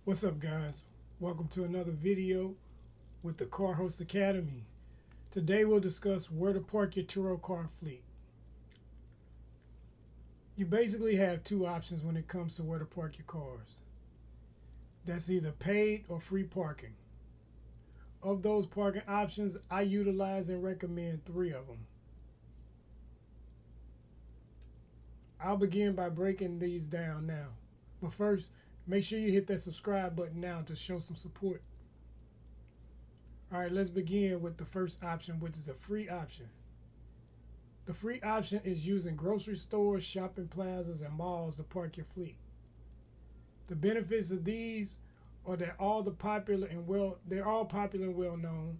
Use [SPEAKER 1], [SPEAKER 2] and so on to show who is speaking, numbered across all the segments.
[SPEAKER 1] What's up, guys? Welcome to another video with the Car Host Academy. Today we'll discuss where to park your Turo car fleet. You basically have two options when it comes to where to park your cars. That's either paid or free parking. Of those parking options, I utilize and recommend three of them. I'll begin by breaking these down now. But first, make sure you hit that subscribe button now to show some support. All right, let's begin with the first option, which is a free option. The free option is using grocery stores, shopping plazas, and malls to park your fleet. The benefits of these are that they're all popular and well known.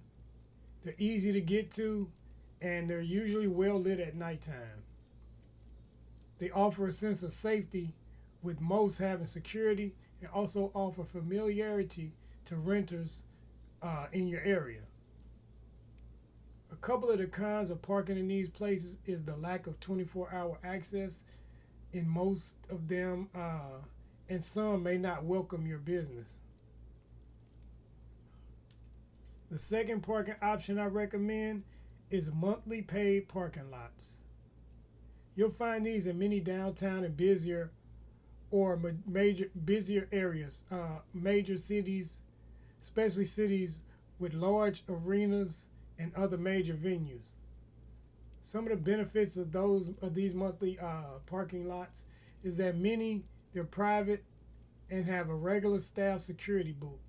[SPEAKER 1] They're easy to get to, and they're usually well lit at nighttime. They offer a sense of safety, with most having security, and also offer familiarity to renters in your area. A couple of the cons of parking in these places is the lack of 24-hour access in most of them, and some may not welcome your business. The second parking option I recommend is monthly paid parking lots. You'll find these in many downtown and busier areas, major cities, especially cities with large arenas and other major venues. Some of the benefits of these monthly parking lots is that they're private and have a regular staff security booth.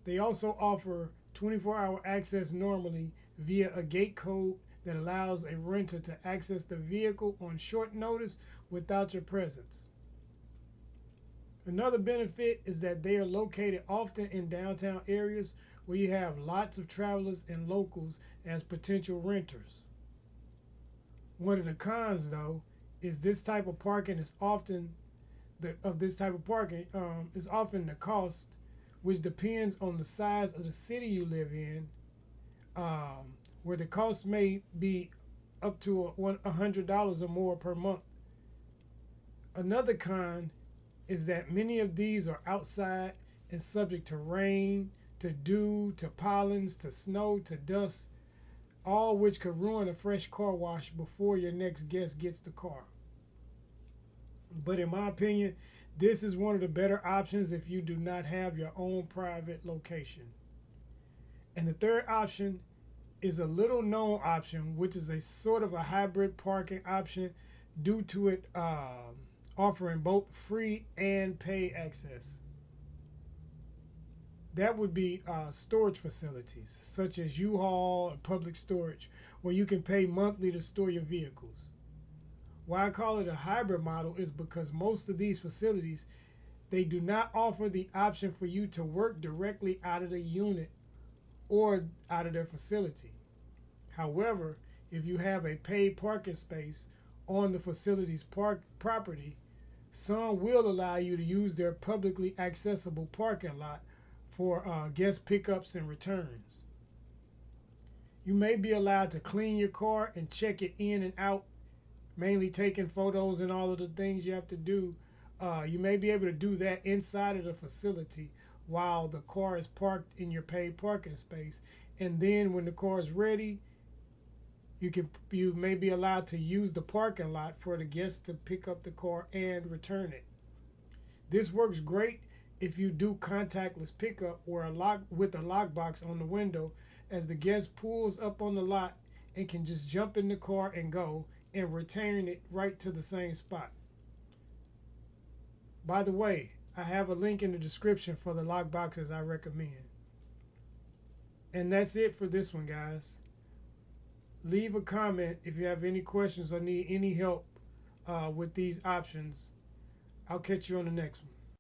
[SPEAKER 1] They also offer 24-hour access normally via a gate code that allows a renter to access the vehicle on short notice without your presence. Another benefit is that they are located often in downtown areas where you have lots of travelers and locals as potential renters. One of the cons, though, is this type of parking is often the cost, which depends on the size of the city you live in, where the cost may be up to $100 or more per month. Another con is that many of these are outside and subject to rain, to dew, to pollens, to snow, to dust, all which could ruin a fresh car wash before your next guest gets the car. But in my opinion, this is one of the better options if you do not have your own private location. And the third option is a little known option, which is a sort of a hybrid parking option due to it offering both free and paid access. That would be storage facilities such as U-Haul and public storage, where you can pay monthly to store your vehicles. Why I call it a hybrid model is because most of these facilities, they do not offer the option for you to work directly out of the unit or out of their facility. However, if you have a paid parking space on the facility's property, some will allow you to use their publicly accessible parking lot for guest pickups and returns. You may be allowed to clean your car and check it in and out, mainly taking photos and all of the things you have to do. You may be able to do that inside of the facility while the car is parked in your paid parking space. And then when the car is ready, you may be allowed to use the parking lot for the guests to pick up the car and return it. This works great if you do contactless pickup or with a lockbox on the window, as the guest pulls up on the lot and can just jump in the car and go and return it right to the same spot. By the way, I have a link in the description for the lockboxes I recommend. And that's it for this one, guys. Leave a comment if you have any questions or need any help with these options. I'll catch you on the next one.